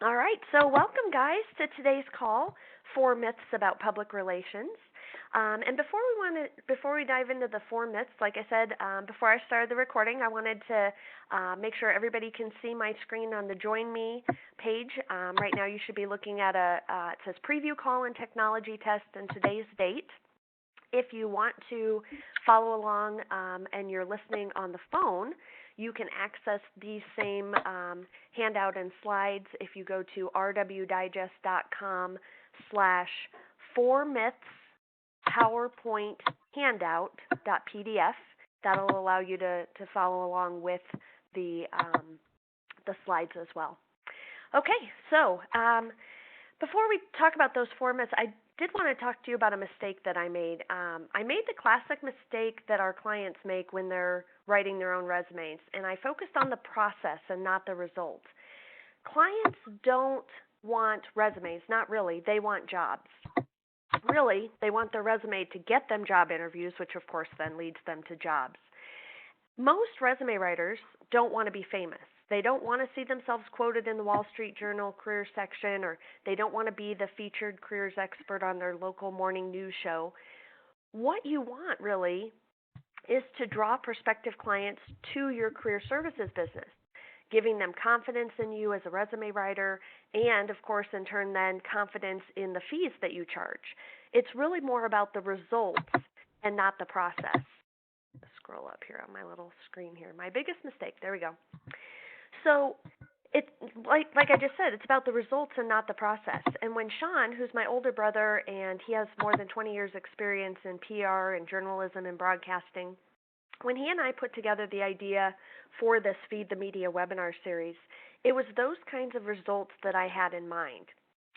All right, so welcome, guys, to today's call for myths about public relations. And before we dive into the four myths, like I said before I started the recording, I wanted to make sure everybody can see my screen on the JoinMe page. Right now, you should be looking at it says preview call and technology test and today's date. If you want to follow along and you're listening on the phone, you can access these same handout and slides if you go to rwdigest.com/4myths PowerPoint handout.pdf. That'll allow you to follow along with the slides as well. Okay, so before we talk about those four myths, I did want to talk to you about a mistake that I made. I made the classic mistake that our clients make when they're writing their own resumes, and I focused on the process and not the result. Clients don't want resumes, not really. They want jobs. Really, they want their resume to get them job interviews, which of course then leads them to jobs. Most resume writers don't want to be famous. They don't want to see themselves quoted in the Wall Street Journal career section, or they don't want to be the featured careers expert on their local morning news show. What you want, really, is to draw prospective clients to your career services business, giving them confidence in you as a resume writer, and, of course, in turn, then confidence in the fees that you charge. It's really more about the results and not the process. Scroll up here on my little screen here. My biggest mistake. There we go. So it's like I just said, it's about the results and not the process. And when Sean, who's my older brother, and he has more than 20 years experience in PR and journalism and broadcasting, when he and I put together the idea for this Feed the Media webinar series, it was those kinds of results that I had in mind.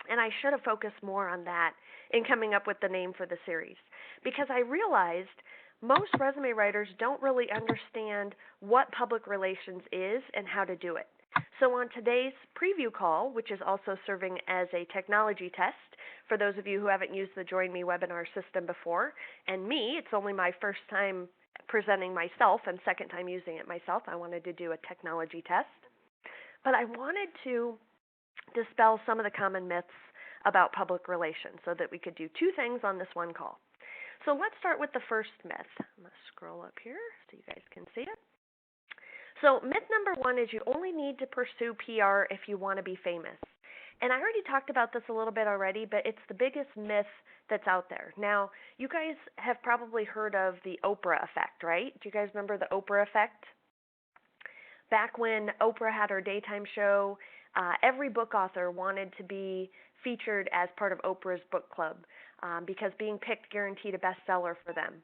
And I should have focused more on that in coming up with the name for the series, because I realized most resume writers don't really understand what public relations is and how to do it. So on today's preview call, which is also serving as a technology test for those of you who haven't used the JoinMe webinar system before, and me, it's only my first time presenting myself and second time using it myself. I wanted to do a technology test. But I wanted to dispel some of the common myths about public relations so that we could do two things on this one call. So let's start with the first myth. I'm going to scroll up here so you guys can see it. So myth number one is you only need to pursue PR if you want to be famous. And I already talked about this a little bit already, but it's the biggest myth that's out there. Now, you guys have probably heard of the Oprah effect, right? Do you guys remember the Oprah effect? Back when Oprah had her daytime show, every book author wanted to be featured as part of Oprah's book club because being picked guaranteed a bestseller for them.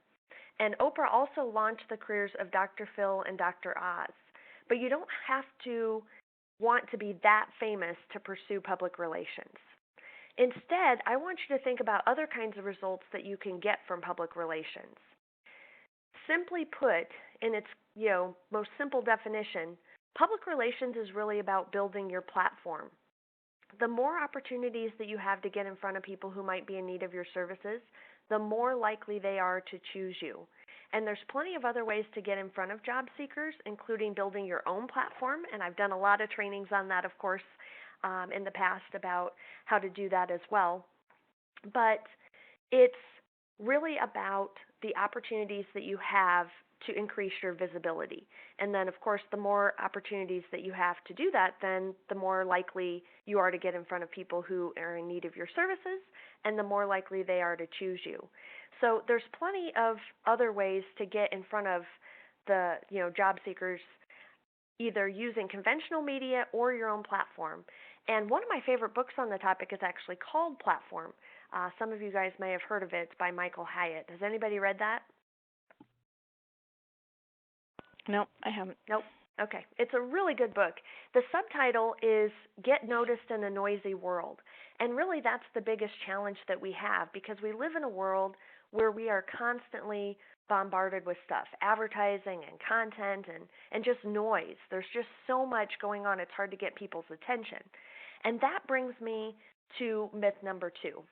And Oprah also launched the careers of Dr. Phil and Dr. Oz. But you don't have to want to be that famous to pursue public relations. Instead, I want you to think about other kinds of results that you can get from public relations. Simply put, in its most simple definition, public relations is really about building your platform. The more opportunities that you have to get in front of people who might be in need of your services, the more likely they are to choose you. And there's plenty of other ways to get in front of job seekers, including building your own platform. And I've done a lot of trainings on that, of course, in the past about how to do that as well. But it's really about the opportunities that you have to increase your visibility. And then, of course, the more opportunities that you have to do that, then the more likely you are to get in front of people who are in need of your services, and the more likely they are to choose you. So there's plenty of other ways to get in front of the job seekers, either using conventional media or your own platform. And one of my favorite books on the topic is actually called Platform. Some of you guys may have heard of it. It's by Michael Hyatt. Has anybody read that? No, I haven't. Nope. Okay. It's a really good book. The subtitle is Get Noticed in a Noisy World. And really that's the biggest challenge that we have, because we live in a world where we are constantly bombarded with stuff, advertising and content and just noise. There's just so much going on, it's hard to get people's attention. And that brings me to myth number two.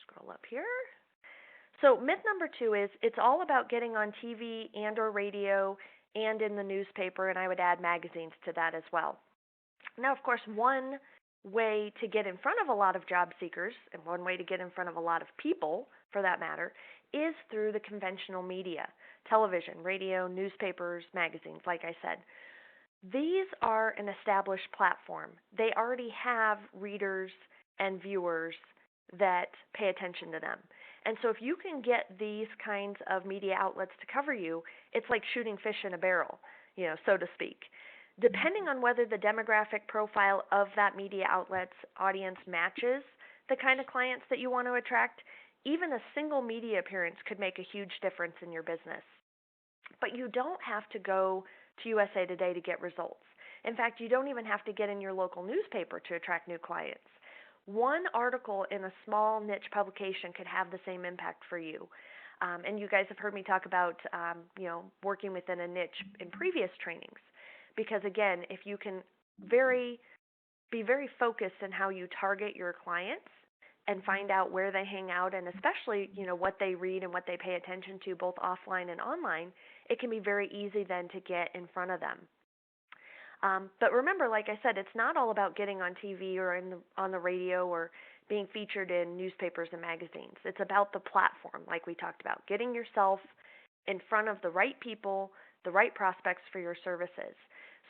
Scroll up here. So myth number two is it's all about getting on TV and or radio and in the newspaper, and I would add magazines to that as well. Now, of course, one way to get in front of a lot of job seekers, and one way to get in front of a lot of people, for that matter, is through the conventional media, television, radio, newspapers, magazines, like I said. These are an established platform. They already have readers and viewers that pay attention to them. And so if you can get these kinds of media outlets to cover you, it's like shooting fish in a barrel, so to speak. Depending on whether the demographic profile of that media outlet's audience matches the kind of clients that you want to attract, even a single media appearance could make a huge difference in your business. But you don't have to go to USA Today to get results. In fact, you don't even have to get in your local newspaper to attract new clients. One article in a small niche publication could have the same impact for you. And you guys have heard me talk about, working within a niche in previous trainings. Because again, if you can be very focused in how you target your clients and find out where they hang out, and especially, what they read and what they pay attention to both offline and online, it can be very easy then to get in front of them. But remember, like I said, it's not all about getting on TV or on the radio or being featured in newspapers and magazines. It's about the platform, like we talked about, getting yourself in front of the right people, the right prospects for your services.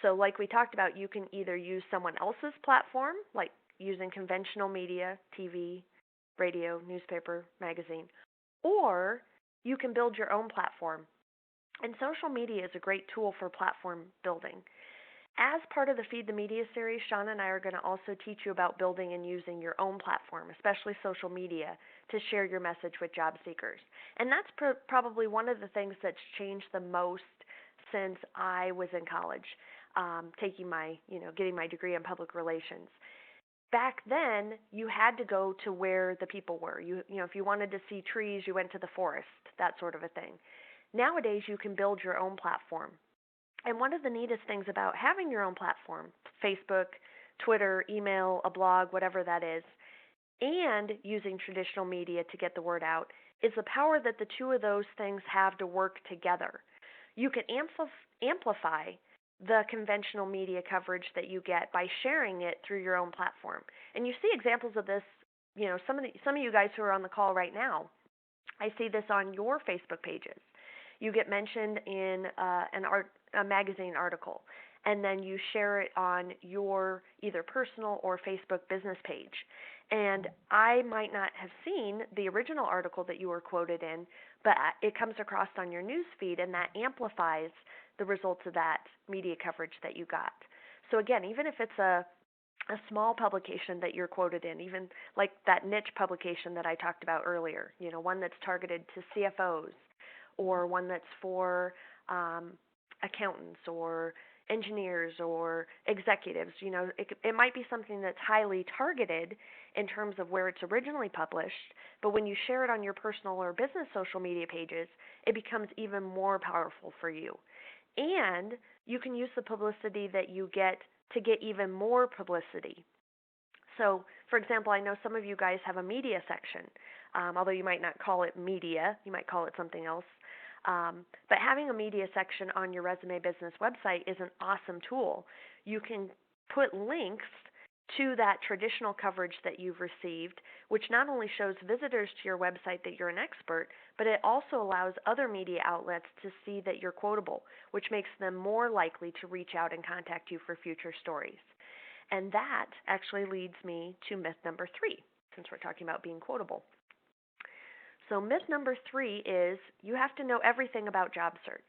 So like we talked about, you can either use someone else's platform, like using conventional media, TV, radio, newspaper, magazine, or you can build your own platform. And social media is a great tool for platform building. As part of the Feed the Media series, Shauna and I are going to also teach you about building and using your own platform, especially social media, to share your message with job seekers. And that's probably one of the things that's changed the most since I was in college, getting my degree in public relations. Back then, you had to go to where the people were. If you wanted to see trees, you went to the forest, that sort of a thing. Nowadays, you can build your own platform. And one of the neatest things about having your own platform, Facebook, Twitter, email, a blog, whatever that is, and using traditional media to get the word out, is the power that the two of those things have to work together. You can amplify the conventional media coverage that you get by sharing it through your own platform. And you see examples of this, some of you guys who are on the call right now, I see this on your Facebook pages. You get mentioned in a magazine article, and then you share it on your either personal or Facebook business page. And I might not have seen the original article that you were quoted in, but it comes across on your news feed, and that amplifies the results of that media coverage that you got. So again, even if it's a small publication that you're quoted in, even like that niche publication that I talked about earlier, one that's targeted to CFOs, or one that's for accountants or engineers or executives. It might be something that's highly targeted in terms of where it's originally published, but when you share it on your personal or business social media pages, it becomes even more powerful for you. And you can use the publicity that you get to get even more publicity. So, for example, I know some of you guys have a media section, although you might not call it media, you might call it something else. But having a media section on your resume business website is an awesome tool. You can put links to that traditional coverage that you've received, which not only shows visitors to your website that you're an expert, but it also allows other media outlets to see that you're quotable, which makes them more likely to reach out and contact you for future stories. And that actually leads me to myth number 3, since we're talking about being quotable. So myth number 3 is you have to know everything about job search.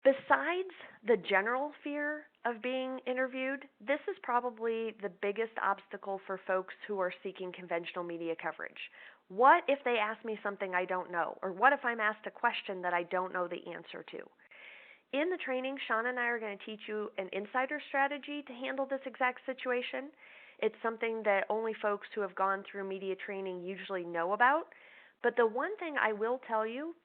Besides the general fear of being interviewed, this is probably the biggest obstacle for folks who are seeking conventional media coverage. What if they ask me something I don't know? Or what if I'm asked a question that I don't know the answer to? In the training, Shauna and I are going to teach you an insider strategy to handle this exact situation. It's something that only folks who have gone through media training usually know about. But the one thing I will tell you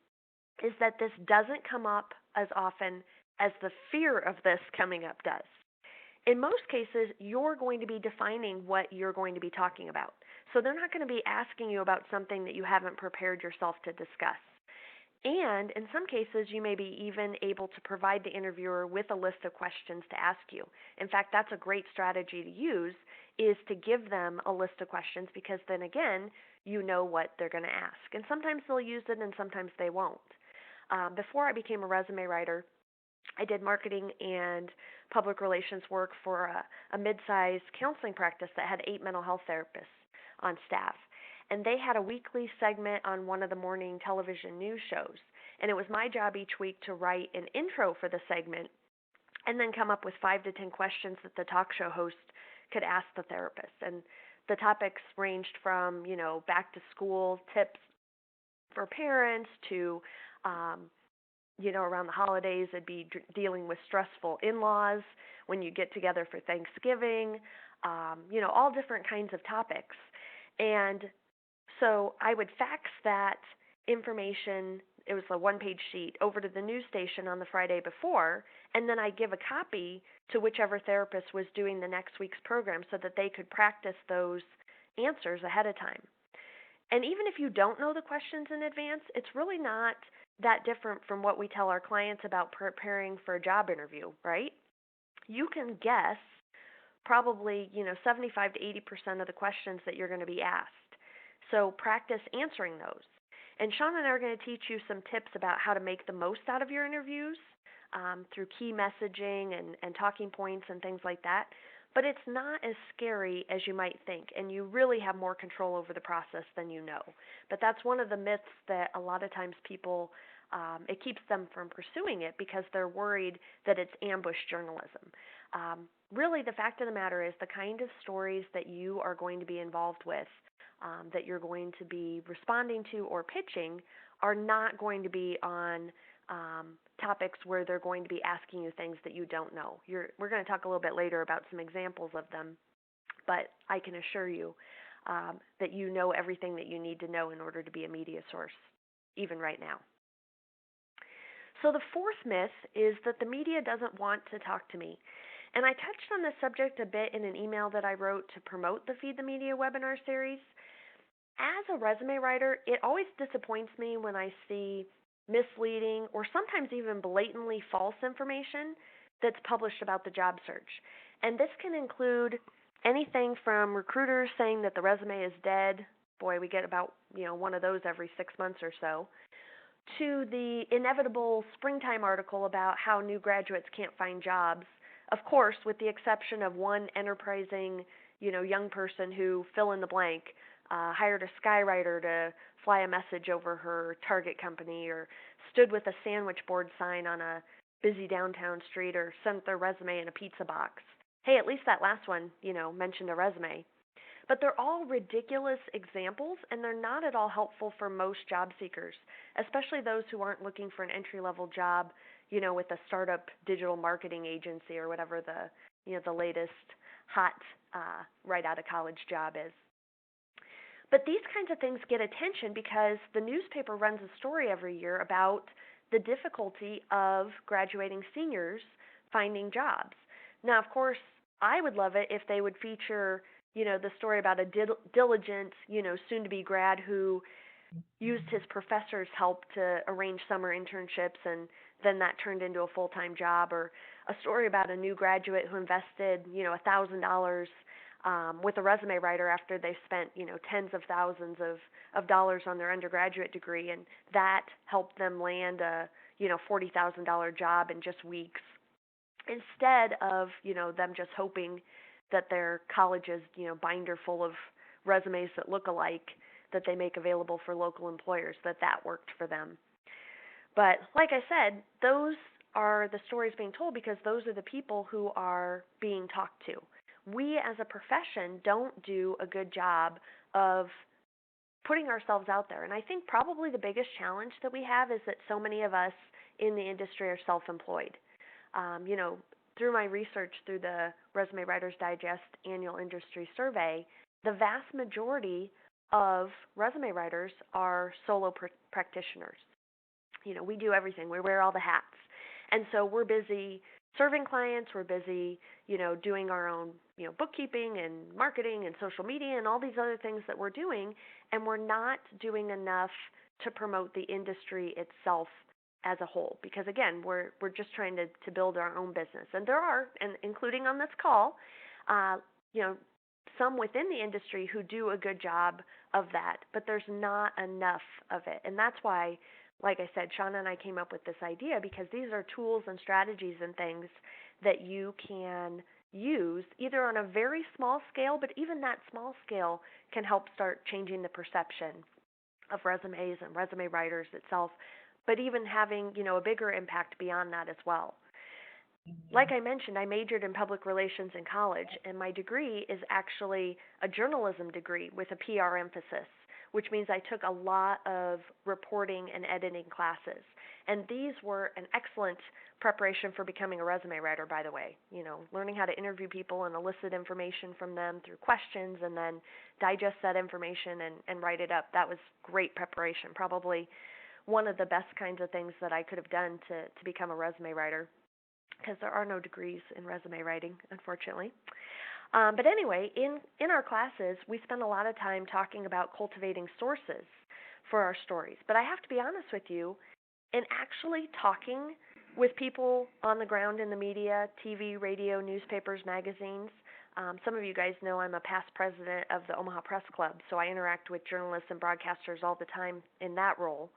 is that this doesn't come up as often as the fear of this coming up does. In most cases, you're going to be defining what you're going to be talking about. So they're not going to be asking you about something that you haven't prepared yourself to discuss. And in some cases, you may be even able to provide the interviewer with a list of questions to ask you. In fact, that's a great strategy to use, is to give them a list of questions, because then again, you know what they're going to ask. And sometimes they'll use it and sometimes they won't. Before I became a resume writer, I did marketing and public relations work for a mid-sized counseling practice that had 8 mental health therapists on staff. And they had a weekly segment on one of the morning television news shows. And it was my job each week to write an intro for the segment and then come up with 5 to 10 questions that the talk show host could ask the therapist. And the topics ranged from, back to school tips for parents to, around the holidays, it'd be dealing with stressful in-laws when you get together for Thanksgiving, all different kinds of topics. And so I would fax that information, it was a one-page sheet, over to the news station on the Friday before, and then I'd give a copy to whichever therapist was doing the next week's program so that they could practice those answers ahead of time. And even if you don't know the questions in advance, it's really not that different from what we tell our clients about preparing for a job interview, right? You can guess probably, 75 to 80% of the questions that you're going to be asked. So practice answering those. And Sean and I are going to teach you some tips about how to make the most out of your interviews through key messaging and talking points and things like that. But it's not as scary as you might think, and you really have more control over the process than you know. But that's one of the myths that a lot of times people, it keeps them from pursuing it because they're worried that it's ambush journalism. Really, the fact of the matter is the kind of stories that you are going to be involved with, that you're going to be responding to or pitching, are not going to be on topics where they're going to be asking you things that you don't know. We're going to talk a little bit later about some examples of them, but I can assure you that you know everything that you need to know in order to be a media source, even right now. So the fourth myth is that the media doesn't want to talk to me. And I touched on this subject a bit in an email that I wrote to promote the Feed the Media webinar series. As a resume writer, it always disappoints me when I see misleading or sometimes even blatantly false information that's published about the job search. And this can include anything from recruiters saying that the resume is dead. Boy, we get about, one of those every 6 months or so, to the inevitable springtime article about how new graduates can't find jobs. Of course, with the exception of one enterprising, young person who, fill in the blank, hired a skywriter to fly a message over her target company, or stood with a sandwich board sign on a busy downtown street, or sent their resume in a pizza box. Hey, at least that last one, mentioned a resume. But they're all ridiculous examples, and they're not at all helpful for most job seekers, especially those who aren't looking for an entry-level job, with a startup digital marketing agency or whatever the latest hot right out of college job is. But these kinds of things get attention because the newspaper runs a story every year about the difficulty of graduating seniors finding jobs. Now, of course, I would love it if they would feature, the story about a diligent, soon-to-be grad who used his professor's help to arrange summer internships, and then that turned into a full-time job, or a story about a new graduate who invested, $1,000 with a resume writer after they spent, tens of thousands of dollars on their undergraduate degree, and that helped them land a, $40,000 job in just weeks, instead of, them just hoping that their college's, binder full of resumes that look alike that they make available for local employers, that worked for them. But like I said, those are the stories being told because those are the people who are being talked to. We as a profession don't do a good job of putting ourselves out there. And I think probably the biggest challenge that we have is that so many of us in the industry are self-employed. Through my research through the Resume Writers Digest annual industry survey, the vast majority of resume writers are solo practitioners. We do everything. We wear all the hats. And so we're busy serving clients. We're busy, doing our own, bookkeeping and marketing and social media and all these other things that we're doing. And we're not doing enough to promote the industry itself as a whole, because again, we're just trying to build our own business. And there are, and including on this call, you know, some within the industry who do a good job of that, but there's not enough of it. And that's why, like I said, Shauna and I came up with this idea, because these are tools and strategies and things that you can use either on a very small scale, but even that small scale can help start changing the perception of resumes and resume writers itself, but even having, you know, a bigger impact beyond that as well. Like I mentioned, I majored in public relations in college, and my degree is actually a journalism degree with a PR emphasis, which means I took a lot of reporting and editing classes. And these were an excellent preparation for becoming a resume writer, by the way. You know, learning how to interview people and elicit information from them through questions, and then digest that information and write it up. That was great preparation, probably one of the best kinds of things that I could have done to become a resume writer, because there are no degrees in resume writing, unfortunately. But anyway, in our classes, we spend a lot of time talking about cultivating sources for our stories. But I have to be honest with you, in actually talking with people on the ground in the media, TV, radio, newspapers, magazines, some of you guys know I'm a past president of the Omaha Press Club, so I interact with journalists and broadcasters all the time in that role.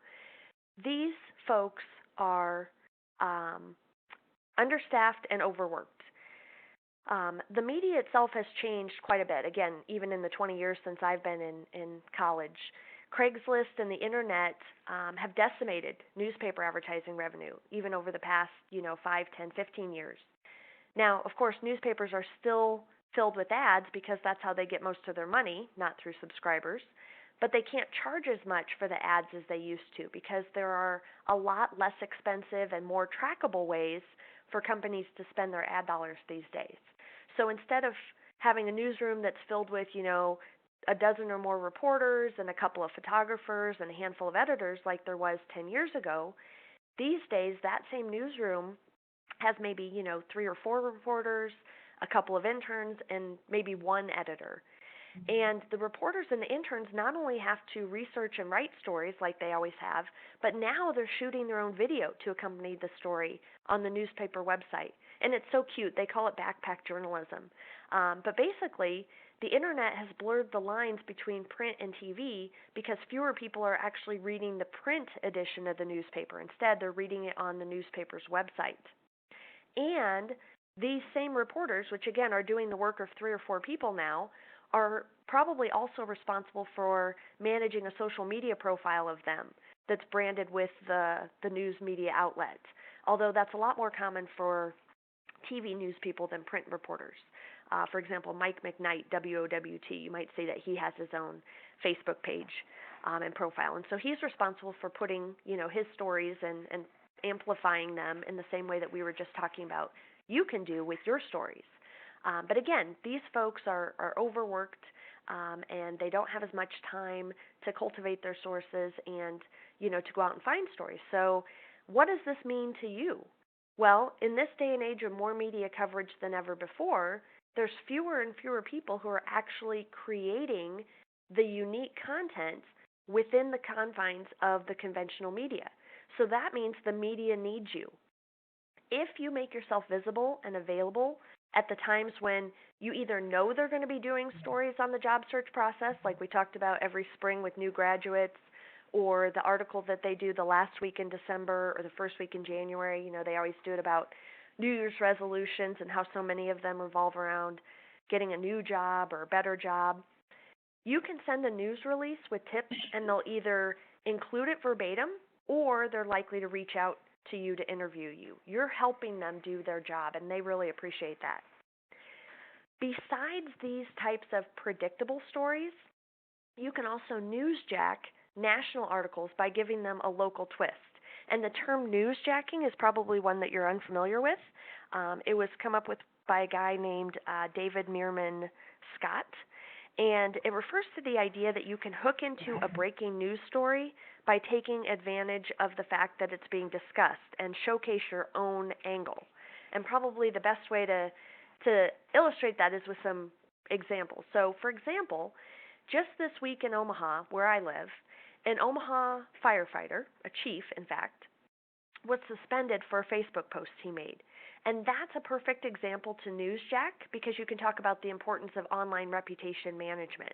These folks are understaffed and overworked. The media itself has changed quite a bit, again, even in the 20 years since I've been in college. Craigslist and the internet have decimated newspaper advertising revenue, even over the past, 5, 10, 15 years. Now, of course, newspapers are still filled with ads because that's how they get most of their money, not through subscribers. But they can't charge as much for the ads as they used to, because there are a lot less expensive and more trackable ways for companies to spend their ad dollars these days. So instead of having a newsroom that's filled with, a dozen or more reporters and a couple of photographers and a handful of editors like there was 10 years ago, these days that same newsroom has maybe, 3 or 4 reporters, a couple of interns, and maybe one editor. And the reporters and the interns not only have to research and write stories like they always have, but now they're shooting their own video to accompany the story on the newspaper website. And it's so cute. They call it backpack journalism. But basically, the internet has blurred the lines between print and TV, because fewer people are actually reading the print edition of the newspaper. Instead, they're reading it on the newspaper's website. And these same reporters, which again are doing the work of 3 or 4 people now, are probably also responsible for managing a social media profile of them that's branded with the news media outlet, although that's a lot more common for TV news people than print reporters. For example, Mike McKnight, WOWT, you might see that he has his own Facebook page and profile. And so he's responsible for putting, his stories and amplifying them in the same way that we were just talking about you can do with your stories. But again, these folks are overworked, and they don't have as much time to cultivate their sources and, to go out and find stories. So what does this mean to you? Well, in this day and age of more media coverage than ever before, there's fewer and fewer people who are actually creating the unique content within the confines of the conventional media. So that means the media needs you. If you make yourself visible and available at the times when you either know they're going to be doing stories on the job search process, like we talked about every spring with new graduates, or the article that they do the last week in December or the first week in January, they always do it about New Year's resolutions and how so many of them revolve around getting a new job or a better job. You can send a news release with tips, and they'll either include it verbatim, or they're likely to reach out to you to interview you. You're helping them do their job, and they really appreciate that. Besides these types of predictable stories, you can also newsjack national articles by giving them a local twist. And the term newsjacking is probably one that you're unfamiliar with. It was come up with by a guy named David Meerman Scott. And it refers to the idea that you can hook into a breaking news story by taking advantage of the fact that it's being discussed and showcase your own angle. And probably the best way to illustrate that is with some examples. So, for example, just this week in Omaha, where I live, An Omaha firefighter, a chief, in fact, was suspended for a Facebook post he made. And that's a perfect example to newsjack because you can talk about the importance of online reputation management.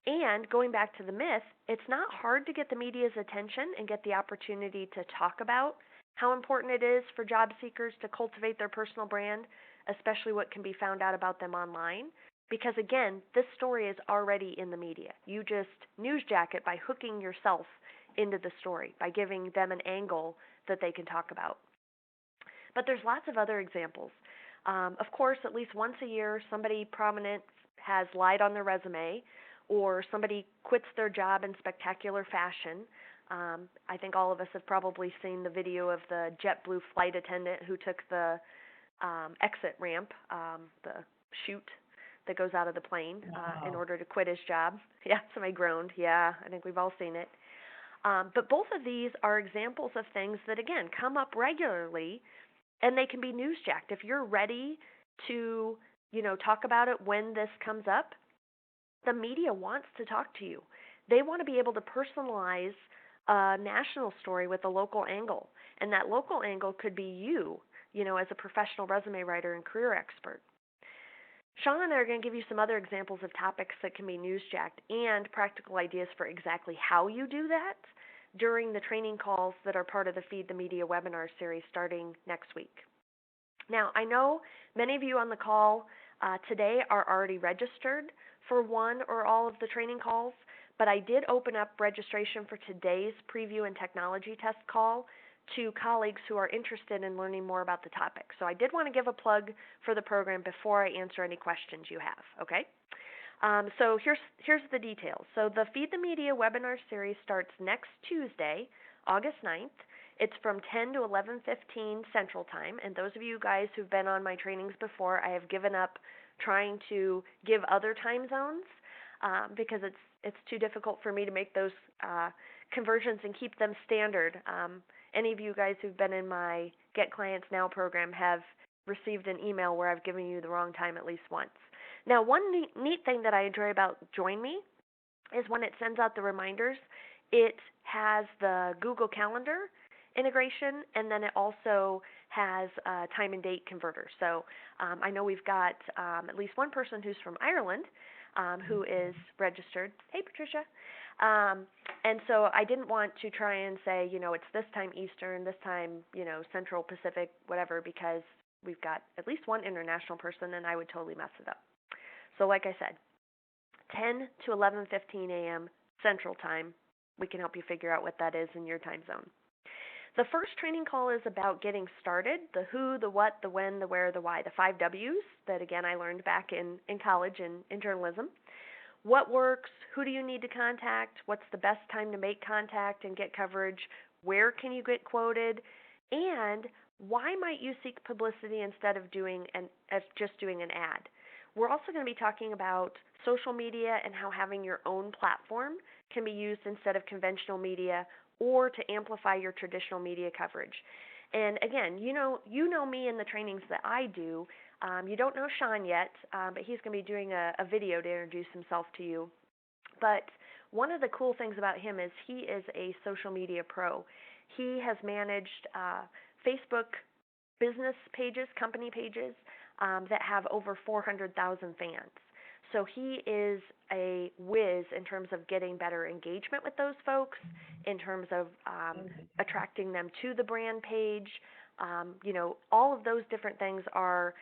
And going back to the myth, it's not hard to get the media's attention and get the opportunity to talk about how important it is for job seekers to cultivate their personal brand, especially what can be found out about them online. Because again, this story is already in the media. You just newsjack it by hooking yourself into the story, by giving them an angle that they can talk about. But there's lots of other examples. Of course, at least once a year, somebody prominent has lied on their resume, or somebody quits their job in spectacular fashion. I think all of us have probably seen the video of the JetBlue flight attendant who took the exit ramp, the chute that goes out of the plane in order to quit his job. Yeah, somebody groaned. Yeah, I think we've all seen it. But both of these are examples of things that, again, come up regularly, and they can be newsjacked. If you're ready to, talk about it when this comes up, the media wants to talk to you. They want to be able to personalize a national story with a local angle. And that local angle could be you, as a professional resume writer and career expert. Sean and I are going to give you some other examples of topics that can be newsjacked and practical ideas for exactly how you do that during the training calls that are part of the Feed the Media webinar series starting next week. Now, I know many of you on the call today are already registered for one or all of the training calls, but I did open up registration for today's preview and technology test call to colleagues who are interested in learning more about the topic. So I did want to give a plug for the program before I answer any questions you have, okay? So here's the details. So the Feed the Media webinar series starts next Tuesday, August 9th. It's from 10 to 11:15 Central Time, and those of you guys who've been on my trainings before, I have given up trying to give other time zones because it's too difficult for me to make those conversions and keep them standard. Any of you guys who've been in my Get Clients Now program have received an email where I've given you the wrong time at least once. Now, one neat thing that I enjoy about JoinMe is when it sends out the reminders, it has the Google Calendar integration, and then it also has a time and date converter. So I know we've got at least one person who's from Ireland who is registered. Hey, Patricia. And so I didn't want to try and say, it's this time Eastern, this time, Central, Pacific, whatever, because we've got at least one international person, and I would totally mess it up. So like I said, 10 to 11:15 a.m. Central Time. We can help you figure out what that is in your time zone. The first training call is about getting started, the who, the what, the when, the where, the why, the 5 W's that, again, I learned back in college in journalism. What works? Who do you need to contact? What's the best time to make contact and get coverage? Where can you get quoted? And why might you seek publicity instead of just doing an ad? We're also going to be talking about social media and how having your own platform can be used instead of conventional media or to amplify your traditional media coverage. And again, you know me in the trainings that I do. You don't know Sean yet, but he's going to be doing a video to introduce himself to you. But one of the cool things about him is he is a social media pro. He has managed Facebook business pages, company pages, that have over 400,000 fans. So he is a whiz in terms of getting better engagement with those folks, in terms of attracting them to the brand page. All of those different things are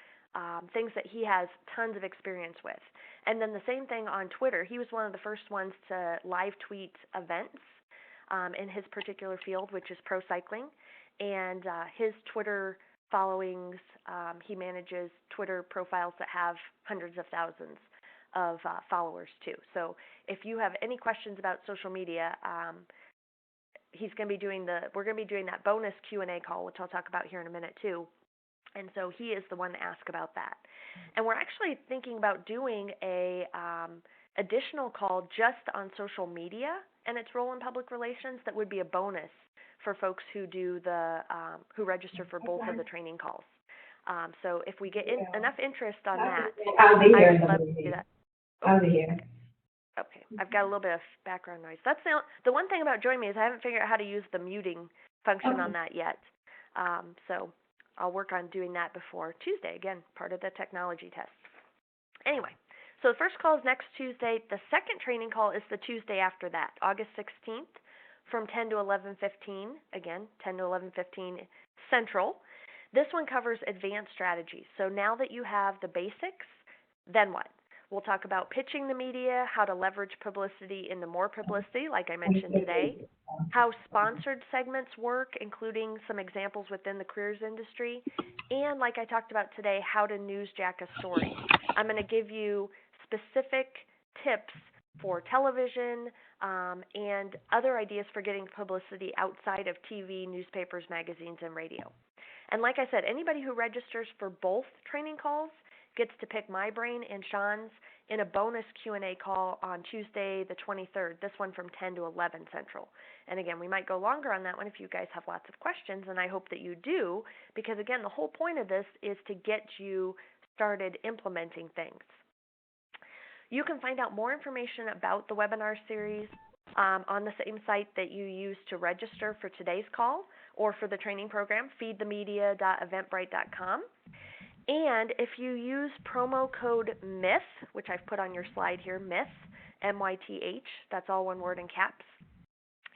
things that he has tons of experience with. And then the same thing on Twitter. He was one of the first ones to live tweet events in his particular field, which is pro cycling. And his Twitter followings, he manages Twitter profiles that have hundreds of thousands of followers too. So if you have any questions about social media, we're going to be doing that bonus Q&A call, which I'll talk about here in a minute too. And so he is the one to ask about that. And we're actually thinking about doing a additional call just on social media and its role in public relations that would be a bonus for folks who who register for both of the training calls. So if we get enough interest on that, I'll be here. I would love to do that. I'll be here. Okay, I've got a little bit of background noise. That's the one thing about JoinMe is I haven't figured out how to use the muting function on that yet. So I'll work on doing that before Tuesday. Again, part of the technology test. Anyway, so the first call is next Tuesday. The second training call is the Tuesday after that, August 16th, from 10 to 11:15. Again, 10 to 11:15 Central. This one covers advanced strategies. So now that you have the basics, then what? We'll talk about pitching the media, how to leverage publicity into more publicity, like I mentioned today, how sponsored segments work, including some examples within the careers industry, and like I talked about today, how to newsjack a story. I'm going to give you specific tips for television and other ideas for getting publicity outside of TV, newspapers, magazines, and radio. And like I said, anybody who registers for both training calls gets to pick my brain and Sean's in a bonus Q&A call on Tuesday the 23rd, this one from 10 to 11 Central. And again, we might go longer on that one if you guys have lots of questions, and I hope that you do, because again, the whole point of this is to get you started implementing things. You can find out more information about the webinar series on the same site that you used to register for today's call or for the training program, feedthemedia.eventbrite.com. And if you use promo code MYTH, which I've put on your slide here, MYTH, M-Y-T-H, that's all one word in caps,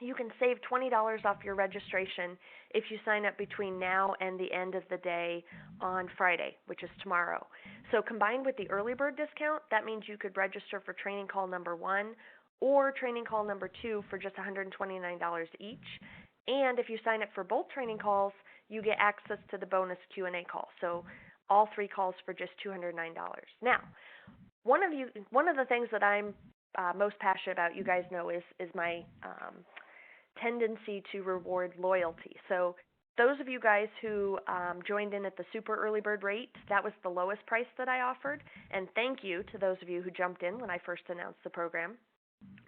you can save $20 off your registration if you sign up between now and the end of the day on Friday, which is tomorrow. So combined with the early bird discount, that means you could register for training call number 1 or training call number 2 for just $129 each. And if you sign up for both training calls, you get access to the bonus Q&A call. So all 3 calls for just $209. Now, one of the things that I'm most passionate about, you guys know, is my tendency to reward loyalty. So those of you guys who joined in at the super early bird rate, that was the lowest price that I offered. And thank you to those of you who jumped in when I first announced the program.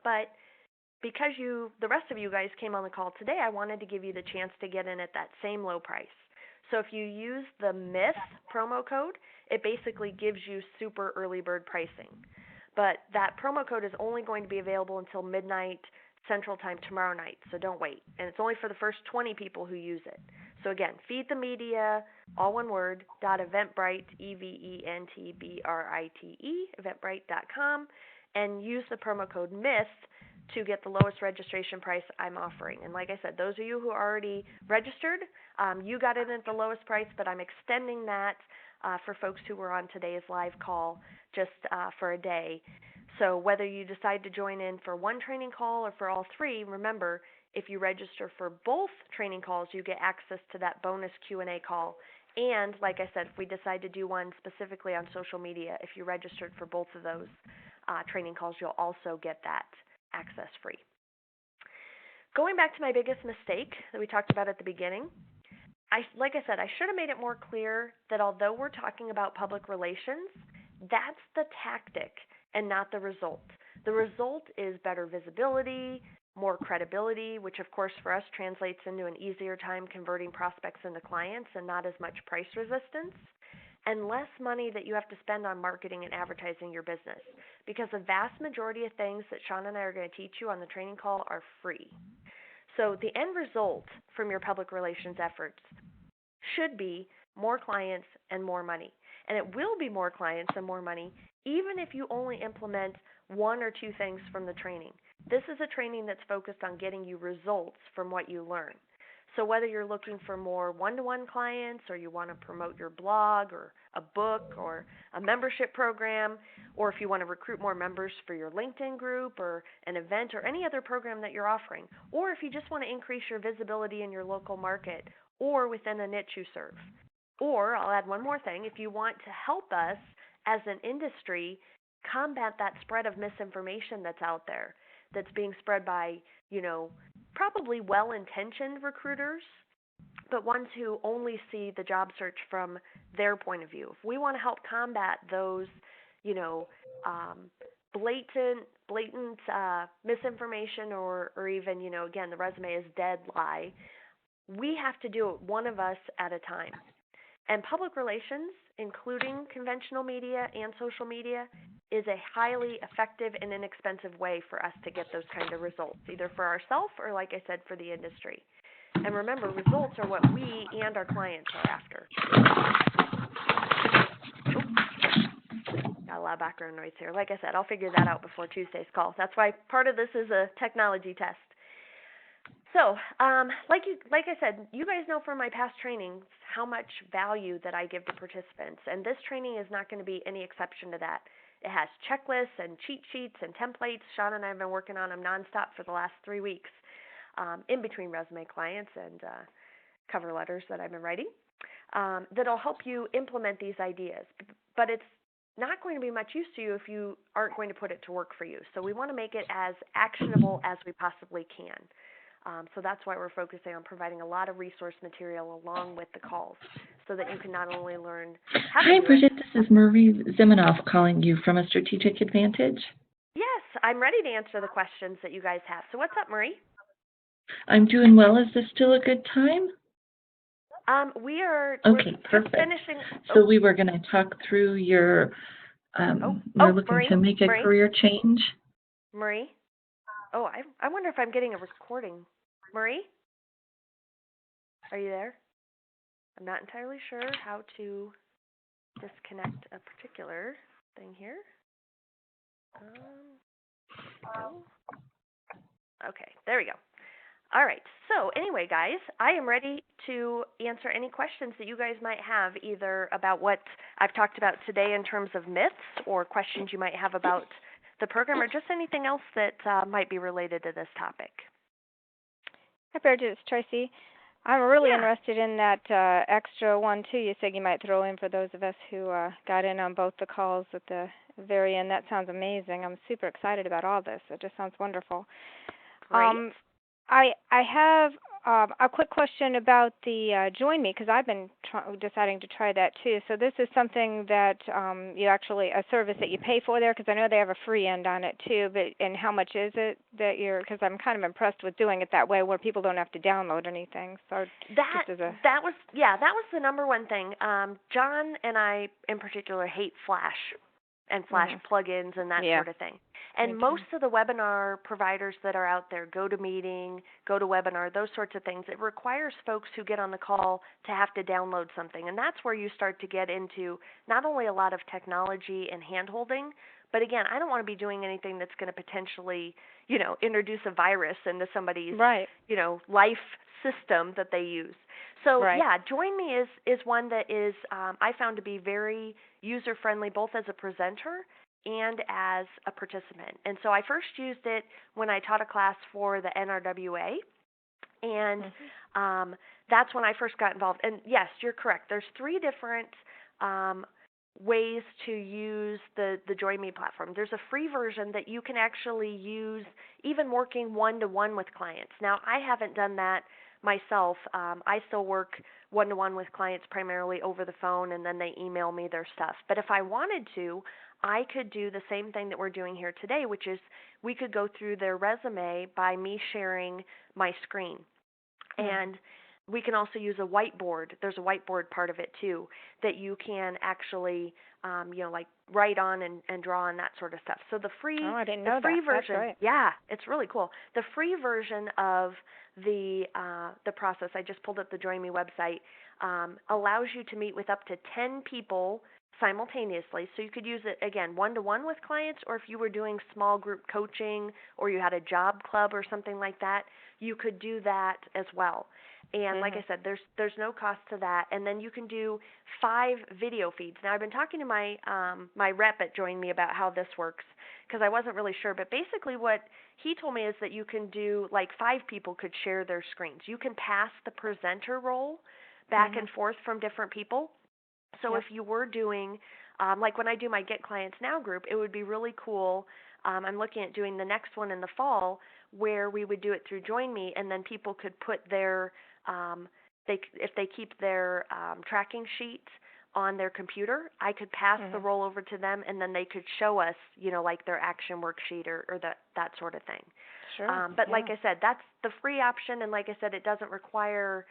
But because the rest of you guys came on the call today, I wanted to give you the chance to get in at that same low price. So if you use the MYTH promo code, it basically gives you super early bird pricing. But that promo code is only going to be available until midnight Central Time tomorrow night, so don't wait. And it's only for the first 20 people who use it. So again, feed the media, all one word, .eventbrite, EVENTBRITE, eventbrite.com, and use the promo code MYTH to get the lowest registration price I'm offering. And like I said, those of you who already registered, you got it at the lowest price, but I'm extending that for folks who were on today's live call just for a day. So whether you decide to join in for one training call or for all 3, remember, if you register for both training calls, you get access to that bonus Q&A call. And like I said, if we decide to do one specifically on social media, if you registered for both of those training calls, you'll also get that access free. Going back to my biggest mistake that we talked about at the beginning, like I said, I should have made it more clear that although we're talking about public relations, that's the tactic and not the result. The result is better visibility, more credibility, which of course for us translates into an easier time converting prospects into clients and not as much price resistance, and less money that you have to spend on marketing and advertising your business, because the vast majority of things that Sean and I are going to teach you on the training call are free. So the end result from your public relations efforts should be more clients and more money. And it will be more clients and more money even if you only implement 1 or 2 things from the training. This is a training that's focused on getting you results from what you learn. So whether you're looking for more one-to-one clients, or you want to promote your blog or a book or a membership program, or if you want to recruit more members for your LinkedIn group or an event or any other program that you're offering, or if you just want to increase your visibility in your local market or within a niche you serve. Or I'll add one more thing, if you want to help us as an industry combat that spread of misinformation that's out there, that's being spread by, probably well-intentioned recruiters, but ones who only see the job search from their point of view. If we want to help combat those, blatant misinformation or even, again, the resume is dead lie, we have to do it one of us at a time. And public relations, including conventional media and social media, is a highly effective and inexpensive way for us to get those kind of results, either for ourselves or, like I said, for the industry. And remember, results are what we and our clients are after. Got a lot of background noise here. Like I said, I'll figure that out before Tuesday's call. That's why part of this is a technology test. So, like I said, you guys know from my past trainings how much value that I give to participants, and this training is not going to be any exception to that. It has checklists and cheat sheets and templates. Sean and I have been working on them nonstop for the last 3 weeks, in between resume clients and cover letters that I've been writing, that'll help you implement these ideas. But it's not going to be much use to you if you aren't going to put it to work for you. So we want to make it as actionable as we possibly can. So that's why we're focusing on providing a lot of resource material along with the calls so that you can not only learn how to Hi, do Bridget. it. This is Marie Zimenoff calling you from a Strategic Advantage. Yes, I'm ready to answer the questions that you guys have. So what's up, Marie? I'm doing well. Is this still a good time? We're perfect. finishing. So we were going to talk through your, we're looking Marie, to make a career change. Marie? Oh, I wonder if I'm getting a recording. Marie? Are you there? I'm not entirely sure how to disconnect a particular thing here. Go. Okay, there we go. All right, so anyway, guys, I am ready to answer any questions that you guys might have, either about what I've talked about today in terms of myths, or questions you might have about the program, or just anything else that might be related to this topic. Hi, Bridget. It's Tracy. I'm really interested in that extra one, too. You said you might throw in for those of us who got in on both the calls at the very end. That sounds amazing. I'm super excited about all this. It just sounds wonderful. Great. I have a quick question about the JoinMe, because I've been deciding to try that too. So this is something that you actually, a service that you pay for there, because I know they have a free end on it too. But and how much is it that you're? Because I'm kind of impressed with doing it that way, where people don't have to download anything. So that was the number one thing. John and I in particular hate Flash and Flash plugins and that sort of thing. And most of the webinar providers that are out there, GoToMeeting, GoToWebinar, those sorts of things, it requires folks who get on the call to have to download something. And that's where you start to get into not only a lot of technology and hand-holding, but again, I don't want to be doing anything that's going to potentially, introduce a virus into somebody's, life system that they use. So JoinMe is one that is I found to be very user-friendly, both as a presenter and as a participant. And so I first used it when I taught a class for the NRWA, and that's when I first got involved. And yes, you're correct. There's 3 different ways to use the JoinMe platform. There's a free version that you can actually use even working one-to-one with clients. Now, I haven't done that myself. I still work one-to-one with clients primarily over the phone, and then they email me their stuff. But if I wanted to, I could do the same thing that we're doing here today, which is we could go through their resume by me sharing my screen. And we can also use a whiteboard. There's a whiteboard part of it too that you can actually, like write on and draw on, that sort of stuff. So the free, I didn't know version, That's right. Yeah, it's really cool. The free version of the process, I just pulled up the JoinMe website, allows you to meet with up to 10 people simultaneously. So you could use it, again, one-to-one with clients, or if you were doing small group coaching or you had a job club or something like that, you could do that as well. And like I said, there's no cost to that. And then you can do 5 video feeds. Now, I've been talking to my my rep at JoinMe about how this works, because I wasn't really sure. But basically what he told me is that you can do, like 5 people could share their screens. You can pass the presenter role back and forth from different people. So if you were doing, like when I do my Get Clients Now group, it would be really cool. I'm looking at doing the next one in the fall where we would do it through JoinMe, and then people could put their, if they keep their tracking sheet on their computer, I could pass the role over to them, and then they could show us, like their action worksheet or that sort of thing. Sure. But like I said, that's the free option, and like I said, it doesn't require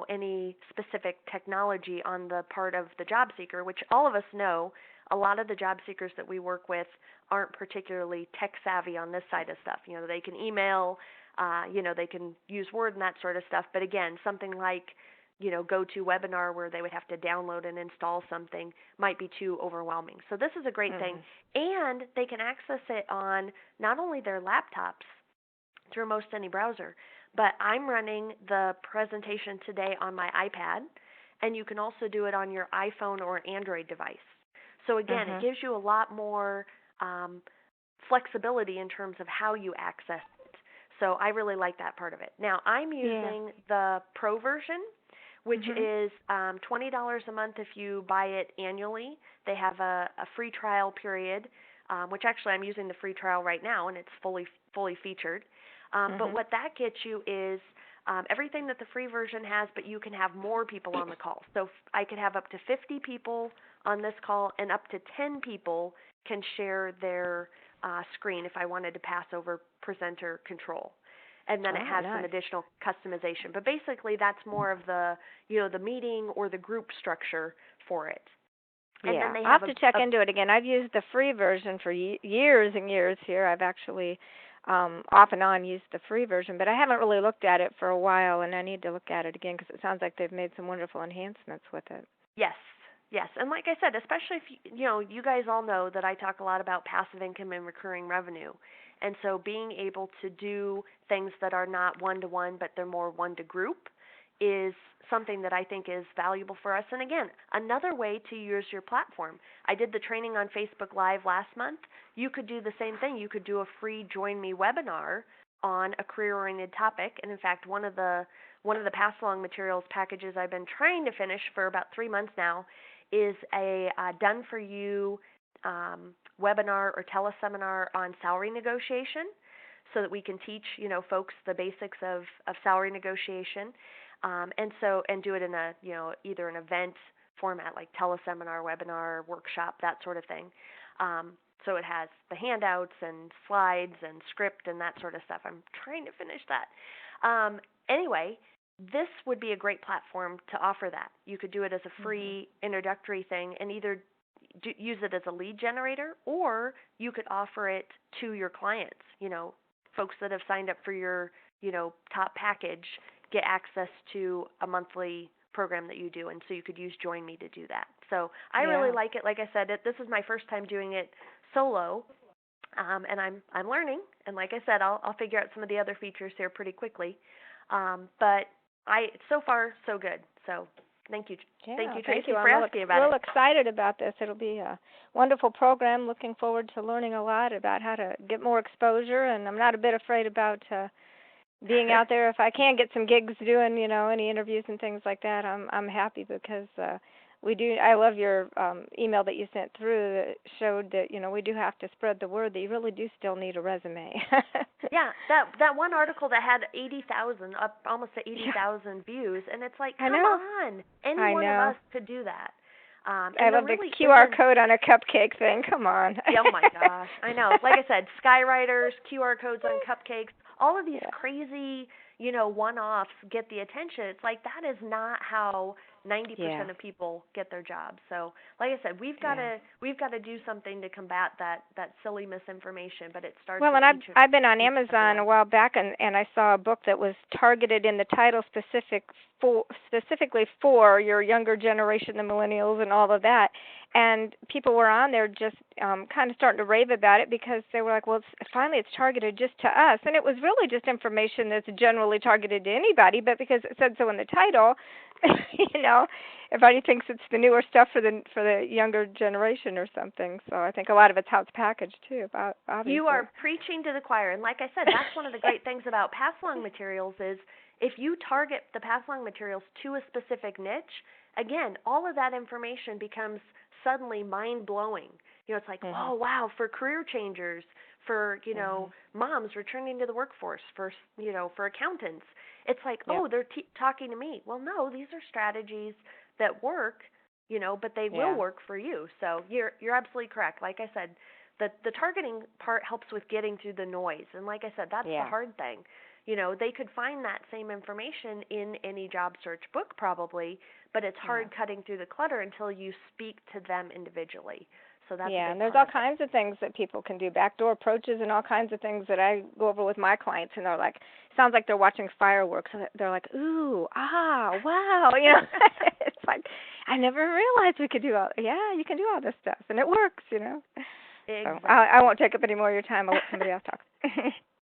any specific technology on the part of the job seeker, which all of us know a lot of the job seekers that we work with aren't particularly tech savvy on this side of stuff. They can email, they can use Word and that sort of stuff. But again, something like, GoToWebinar where they would have to download and install something might be too overwhelming. So this is a great thing. And they can access it on not only their laptops through most any browser, but I'm running the presentation today on my iPad, and you can also do it on your iPhone or Android device. So again, it gives you a lot more flexibility in terms of how you access it. So I really like that part of it. Now, I'm using the Pro version, which is $20 a month if you buy it annually. They have a free trial period, which actually I'm using the free trial right now, and it's fully featured. But what that gets you is everything that the free version has, but you can have more people on the call. So I could have up to 50 people on this call, and up to 10 people can share their screen if I wanted to pass over presenter control. And then it has some additional customization. But basically that's more of the, the meeting or the group structure for it. And then they I'll have to check into it again. I've used the free version for years and years here. I've actually off and on used the free version, but I haven't really looked at it for a while, and I need to look at it again because it sounds like they've made some wonderful enhancements with it. Yes. And like I said, especially if, you guys all know that I talk a lot about passive income and recurring revenue. And so being able to do things that are not one-to-one, but they're more one-to-group is something that I think is valuable for us. And again, another way to use your platform. I did the training on Facebook Live last month. You could do the same thing. You could do a free JoinMe webinar on a career-oriented topic. And in fact, one of the pass-along materials packages I've been trying to finish for about 3 months now is a done-for-you webinar or teleseminar on salary negotiation, so that we can teach folks the basics of salary negotiation, and do it in a either an event format like teleseminar, webinar, workshop, that sort of thing. So it has the handouts and slides and script and that sort of stuff. I'm trying to finish that. Anyway, this would be a great platform to offer that. You could do it as a free introductory thing and either use it as a lead generator, or you could offer it to your clients. Folks that have signed up for your, top package get access to a monthly program that you do, and so you could use JoinMe to do that. So I really like it. Like I said, this is my first time doing it solo, and I'm learning. And like I said, I'll figure out some of the other features here pretty quickly. But so far so good. So thank you, Tracy, for asking about it. I'm real excited about this. It'll be a wonderful program. Looking forward to learning a lot about how to get more exposure, and I'm not a bit afraid about being out there. If I can get some gigs doing, any interviews and things like that, I'm happy because I love your email that you sent through that showed that, we do have to spread the word that you really do still need a resume. Yeah, that one article that had 80,000, up almost to 80,000 views, and it's like, come on, any one of us could do that. I love the QR code on a cupcake thing. Come on. Oh my gosh, I know. Like I said, skywriters, QR codes on cupcakes, all of these crazy, one-offs get the attention. It's like that is not how 90% of people get their jobs. So, like I said, we've got to do something to combat that silly misinformation. But it starts. Well, and I've been on Amazon a while back, and I saw a book that was targeted in the title specifically for your younger generation, the millennials, and all of that. And people were on there just kind of starting to rave about it because they were like, well, finally it's targeted just to us. And it was really just information that's generally targeted to anybody, but because it said so in the title, everybody thinks it's the newer stuff for the younger generation or something. So I think a lot of it's how it's packaged, too, obviously. You are preaching to the choir. And like I said, that's one of the great things about pass-along materials is if you target the pass-along materials to a specific niche, again, all of that information becomes suddenly mind-blowing. It's like, oh, wow, for career changers, for, moms returning to the workforce, for accountants. It's like, oh, they're talking to me. Well, no, these are strategies that work, but they will work for you. So you're absolutely correct. Like I said, the targeting part helps with getting through the noise. And like I said, that's the hard thing. They could find that same information in any job search book probably, but it's hard cutting through the clutter until you speak to them individually. So that's and there's all kinds of things that people can do, backdoor approaches and all kinds of things that I go over with my clients, and they're like, sounds like they're watching fireworks. They're like, ooh, wow, It's like, I never realized we could do all. Yeah, you can do all this stuff, and it works, Exactly. So I won't take up any more of your time. I'll let somebody else talk.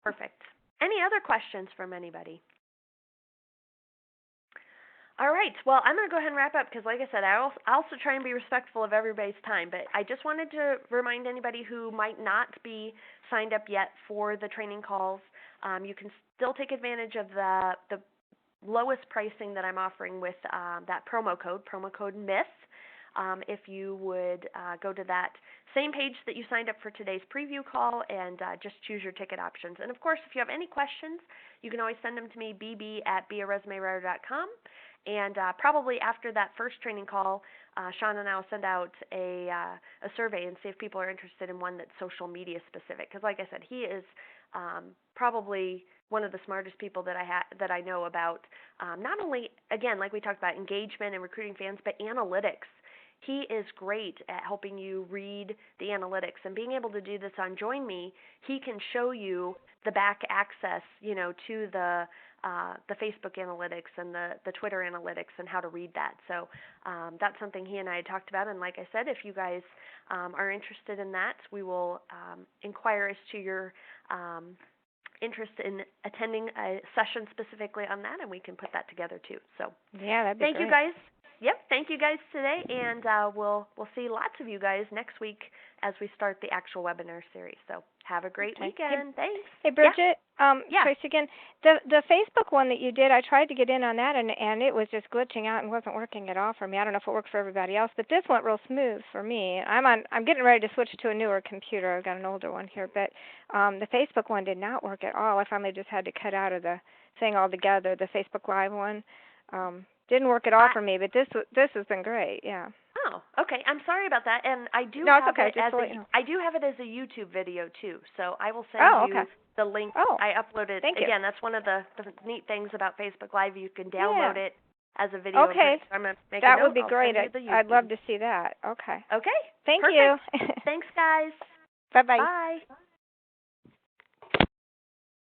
Perfect. Any other questions from anybody? All right. Well, I'm going to go ahead and wrap up because, like I said, I also try and be respectful of everybody's time. But I just wanted to remind anybody who might not be signed up yet for the training calls, you can still take advantage of the lowest pricing that I'm offering with that promo code MYTH. If you would go to that same page that you signed up for today's preview call and just choose your ticket options. And, of course, if you have any questions, you can always send them to me, bb@bearesumewriter.com. And probably after that first training call, Sean and I will send out a survey and see if people are interested in one that's social media specific. Because, like I said, he is probably one of the smartest people that I know about not only, again, like we talked about, engagement and recruiting fans, but analytics. He is great at helping you read the analytics, and being able to do this on JoinMe, he can show you the back access, to the Facebook analytics and the Twitter analytics and how to read that. So that's something he and I had talked about. And like I said, if you guys are interested in that, we will inquire as to your interest in attending a session specifically on that, and we can put that together too. So yeah, that'd be thank great. you guys. Yep, thank you guys today, and we'll see lots of you guys next week as we start the actual webinar series. So have a great weekend. Thanks. Hey, Bridget. Yeah. Tracy again. The Facebook one that you did, I tried to get in on that, and it was just glitching out and wasn't working at all for me. I don't know if it worked for everybody else, but this went real smooth for me. I'm getting ready to switch to a newer computer. I've got an older one here, but the Facebook one did not work at all. I finally just had to cut out of the thing altogether. The Facebook Live one didn't work at all for me, but this has been great. Yeah. Oh, okay. I'm sorry about that, and I do have it as I do have it as a YouTube video too. So I will send you the link. I uploaded. Thank you. Again, that's one of the neat things about Facebook Live. You can download it as a video. Okay. So I'm gonna make that a note. Would be great. I'd love to see that. Okay. Okay. Thank Perfect. you. Thanks, guys. Bye-bye. Bye.